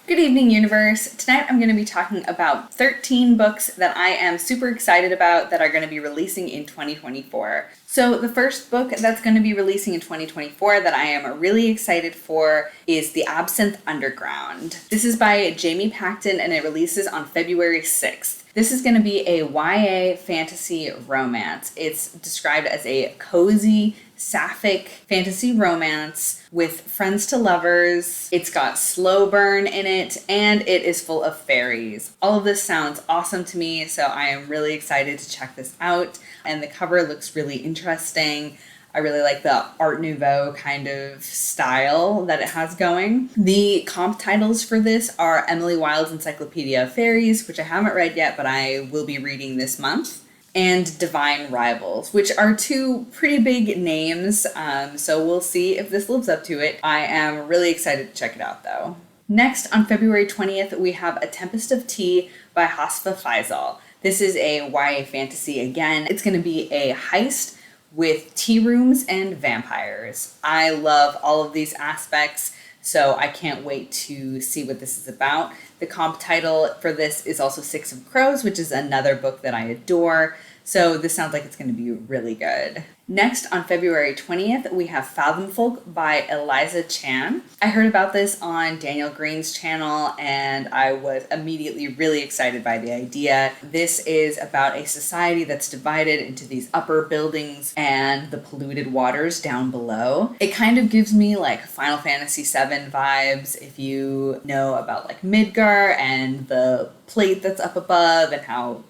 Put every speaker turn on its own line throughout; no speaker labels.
Good evening, universe. Tonight I'm going to be talking about 13 books that I am super excited about that are going to be releasing in 2024. So the first book that's going to be releasing in 2024 that I am really excited for is The Absinthe Underground. This is by Jamie Pacton and it releases on February 6th. This is going to be a YA fantasy romance. It's described as a cozy, sapphic fantasy romance with friends to lovers. It's got slow burn in it, and it is full of fairies. All of this sounds awesome to me, so I am really excited to check this out. And the cover looks really interesting. I really like the Art Nouveau kind of style that it has going. The comp titles for this are Emily Wilde's Encyclopedia of Fairies, which I haven't read yet, but I will be reading this month, and Divine Rivals, which are two pretty big names, so we'll see if this lives up to it. I am really excited to check it out, though. Next, on February 20th, we have A Tempest of Tea by Hafsah Faizal. This is a YA fantasy again. It's going to be a heist with tea rooms and vampires. I love all of these aspects, so I can't wait to see what this is about. The comp title for this is also Six of Crows, which is another book that I adore. So this sounds like it's going to be really good. Next, on February 20th, we have Fathomfolk by Eliza Chang. I heard about this on Daniel Green's channel, and I was immediately really excited by the idea. This is about a society that's divided into these upper buildings and the polluted waters down below. It kind of gives me like Final Fantasy VII vibes, if you know about like Midgar and the plate that's up above and how...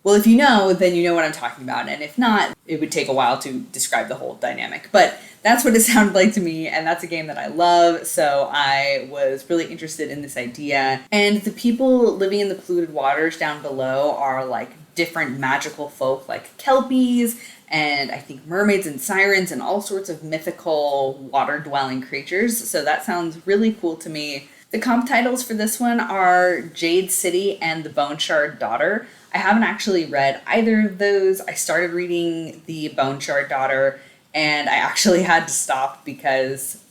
Well, if you know, then you know what I'm talking about. And if not, it would take a while to describe the whole dynamic. But that's what it sounded like to me, and that's a game that I love, so I was really interested in this idea. And the people living in the polluted waters down below are like different magical folk, like kelpies, and I think mermaids and sirens, and all sorts of mythical water-dwelling creatures. So that sounds really cool to me. The comp titles for this one are Jade City and The Bone Shard Daughter. I haven't actually read either of those. I started reading The Bone Shard Daughter, and I actually had to stop because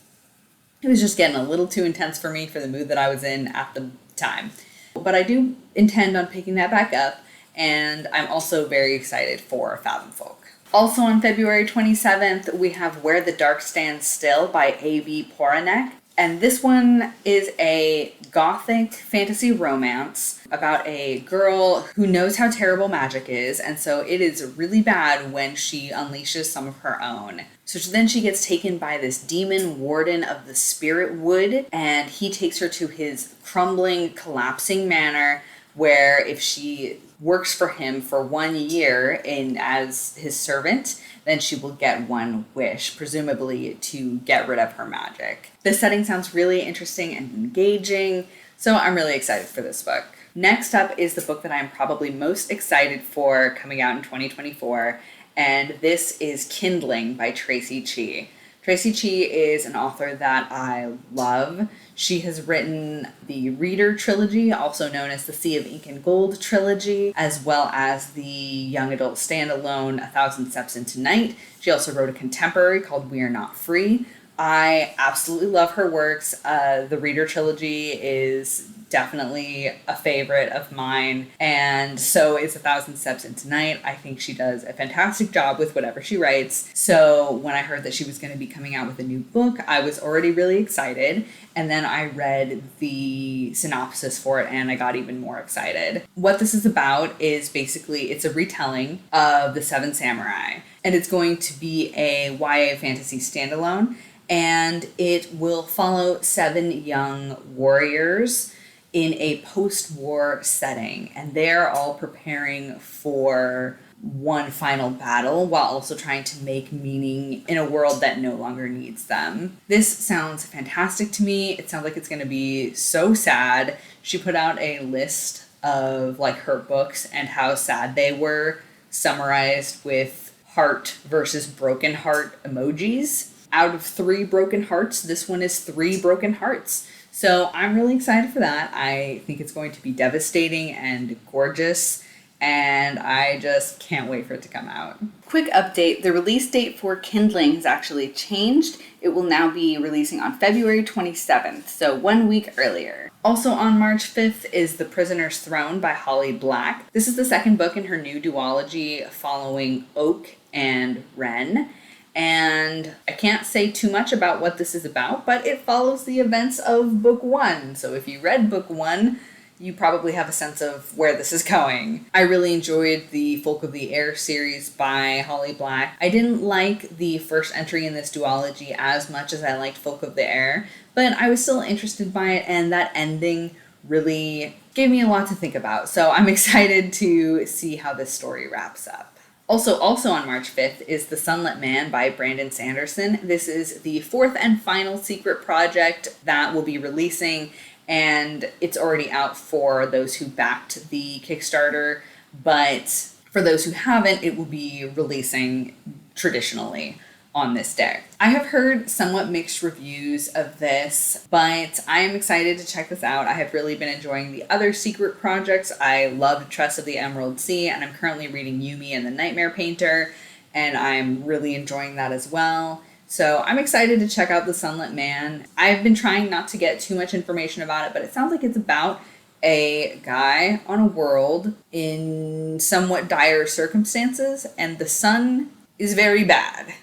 it was just getting a little too intense for me for the mood that I was in at the time. But I do intend on picking that back up, and I'm also very excited for Fathomfolk. Also on February 27th, we have Where the Dark Stands Still by A.B. Poranek. And this one is a gothic fantasy romance about a girl who knows how terrible magic is, and so it is really bad when she unleashes some of her own. So then she gets taken by this demon warden of the spirit wood, and he takes her to his crumbling, collapsing manor, where if she works for him for 1 year as his servant, then she will get one wish, presumably to get rid of her magic. The setting sounds really interesting and engaging, so I'm really excited for this book. Next up is the book that I'm probably most excited for coming out in 2024, and this is Kindling by Traci Chee. Traci Chee is an author that I love. She has written the Reader trilogy, also known as the Sea of Ink and Gold trilogy, as well as the young adult standalone 1,000 Steps Into Night. She also wrote a contemporary called We Are Not Free. I absolutely love her works. The Reader trilogy is definitely a favorite of mine, and so is 1,000 Steps Into Night. I think she does a fantastic job with whatever she writes. So when I heard that she was going to be coming out with a new book, I was already really excited, and then I read the synopsis for it and I got even more excited. What this is about is basically it's a retelling of The Seven Samurai, and it's going to be a YA fantasy standalone, and it will follow 7 young warriors in a post-war setting, and they're all preparing for one final battle while also trying to make meaning in a world that no longer needs them. This sounds fantastic to me. It sounds like it's going to be so sad. She put out a list of like her books and how sad they were, summarized with heart versus broken heart emojis. Out of 3 broken hearts, this one is 3 broken hearts. So I'm really excited for that. I think it's going to be devastating and gorgeous, and I just can't wait for it to come out. Quick update, the release date for Kindling has actually changed. It will now be releasing on February 27th, so 1 week earlier. Also on March 5th is The Prisoner's Throne by Holly Black. This is the second book in her new duology following Oak and Wren. And I can't say too much about what this is about, but it follows the events of book 1. So if you read book 1, you probably have a sense of where this is going. I really enjoyed the Folk of the Air series by Holly Black. I didn't like the first entry in this duology as much as I liked Folk of the Air, but I was still interested by it, and that ending really gave me a lot to think about. So I'm excited to see how this story wraps up. Also on March 5th is The Sunlit Man by Brandon Sanderson. This is the fourth and final secret project that will be releasing, and it's already out for those who backed the Kickstarter, but for those who haven't, it will be releasing traditionally on this day. I have heard somewhat mixed reviews of this, but I am excited to check this out. I have really been enjoying the other secret projects. I loved Tress of the Emerald Sea, and I'm currently reading Yumi and the Nightmare Painter, and I'm really enjoying that as well. So I'm excited to check out The Sunlit Man. I've been trying not to get too much information about it, but it sounds like it's about a guy on a world in somewhat dire circumstances, and the sun is very bad.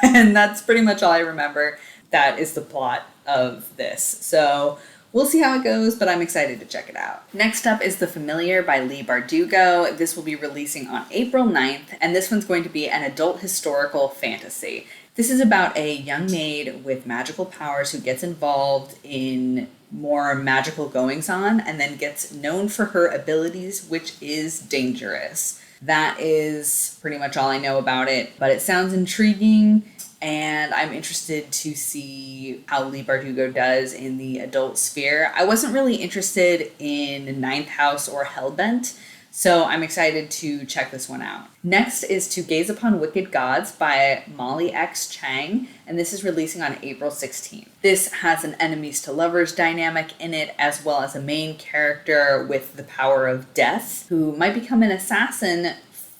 And that's pretty much all I remember. That is the plot of this. So we'll see how it goes, but I'm excited to check it out. Next up is The Familiar by Leigh Bardugo. This will be releasing on April 9th, and this one's going to be an adult historical fantasy. This is about a young maid with magical powers who gets involved in more magical goings-on and then gets known for her abilities, which is dangerous. That is pretty much all I know about it, but it sounds intriguing, and I'm interested to see how Leigh Bardugo does in the adult sphere. I wasn't really interested in Ninth House or Hellbent, so I'm excited to check this one out. Next is To Gaze Upon Wicked Gods by Molly X. Chang, and this is releasing on April 16th. This has an enemies to lovers dynamic in it, as well as a main character with the power of death, who might become an assassin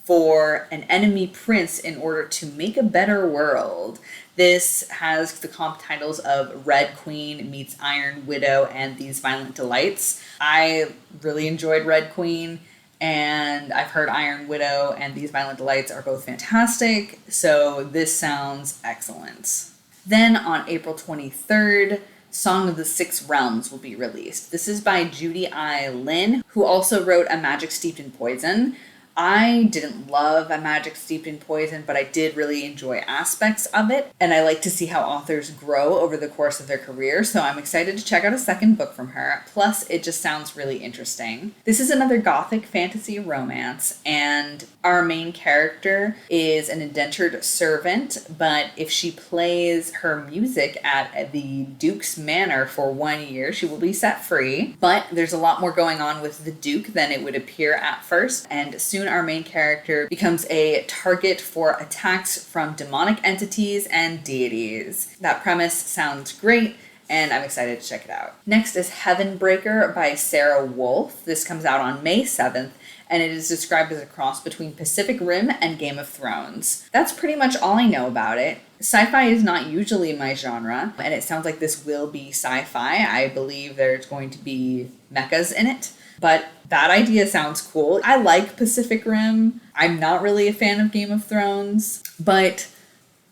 for an enemy prince in order to make a better world. This has the comp titles of Red Queen meets Iron Widow and These Violent Delights. I really enjoyed Red Queen, and I've heard Iron Widow and These Violent Delights are both fantastic, so this sounds excellent. Then on April 23rd, Song of the Six Realms will be released. This is by Judy I. Lin, who also wrote A Magic Steeped in Poison. I didn't love A Magic Steeped in Poison, but I did really enjoy aspects of it, and I like to see how authors grow over the course of their career, so I'm excited to check out a second book from her. Plus, it just sounds really interesting. This is another gothic fantasy romance, and our main character is an indentured servant, but if she plays her music at the Duke's Manor for 1 year, she will be set free. But there's a lot more going on with the Duke than it would appear at first, and soon our main character becomes a target for attacks from demonic entities and deities. That premise sounds great, and I'm excited to check it out. Next is Heavenbreaker by Sarah Wolf. This comes out on May 7th, and it is described as a cross between Pacific Rim and Game of Thrones. That's pretty much all I know about it. Sci-fi is not usually my genre, and it sounds like this will be sci-fi. I believe there's going to be mechas in it, but that idea sounds cool. I like Pacific Rim. I'm not really a fan of Game of Thrones, but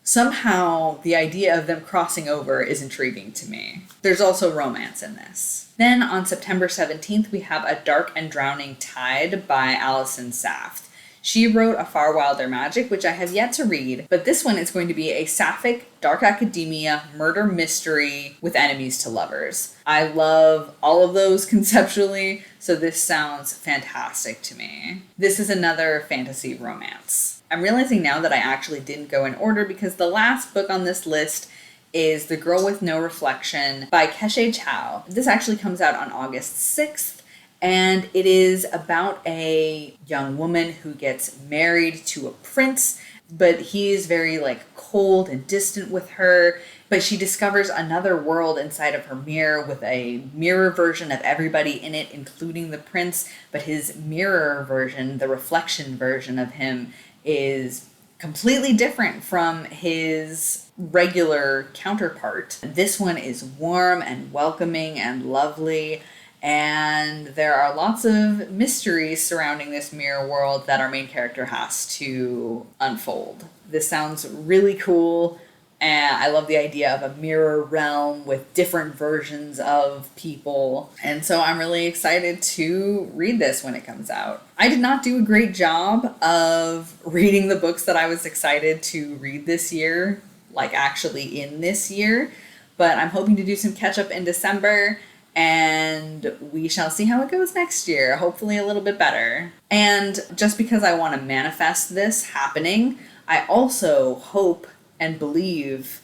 somehow the idea of them crossing over is intriguing to me. There's also romance in this. Then on September 17th, we have A Dark and Drowning Tide by Allison Saft. She wrote A Far Wilder Magic, which I have yet to read, but this one is going to be a sapphic, dark academia, murder mystery with enemies to lovers. I love all of those conceptually, so this sounds fantastic to me. This is another fantasy romance. I'm realizing now that I actually didn't go in order because the last book on this list is The Girl with No Reflection by Keshe Chow. This actually comes out on August 6th. And it is about a young woman who gets married to a prince, but he's very cold and distant with her. But she discovers another world inside of her mirror with a mirror version of everybody in it, including the prince. But his mirror version, the reflection version of him, is completely different from his regular counterpart. This one is warm and welcoming and lovely, and there are lots of mysteries surrounding this mirror world that our main character has to unfold. This sounds really cool, and I love the idea of a mirror realm with different versions of people. And so I'm really excited to read this when it comes out. I did not do a great job of reading the books that I was excited to read this year, like actually in this year, but I'm hoping to do some catch up in December, and we shall see how it goes next year. Hopefully a little bit better. And just because I want to manifest this happening, I also hope and believe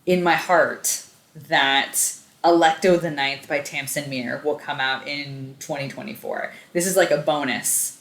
in my heart that Alecto the Ninth by Tamsin Muir will come out in 2024. This is like a bonus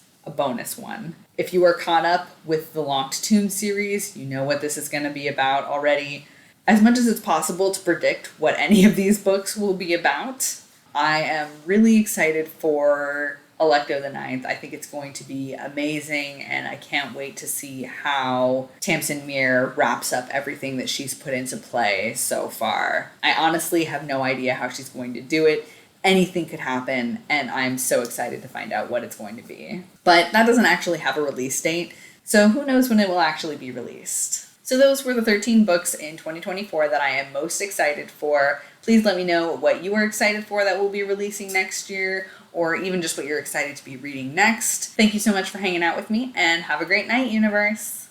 one. If you are caught up with the Locked Tomb series, you know what this is going to be about already. As much as it's possible to predict what any of these books will be about, I am really excited for Alecto the Ninth. I think it's going to be amazing, and I can't wait to see how Tamsin Muir wraps up everything that she's put into play so far. I honestly have no idea how she's going to do it. Anything could happen, and I'm so excited to find out what it's going to be. But that doesn't actually have a release date, so who knows when it will actually be released. So those were the 13 books in 2024 that I am most excited for. Please let me know what you are excited for that will be releasing next year, or even just what you're excited to be reading next. Thank you so much for hanging out with me, and have a great night, universe.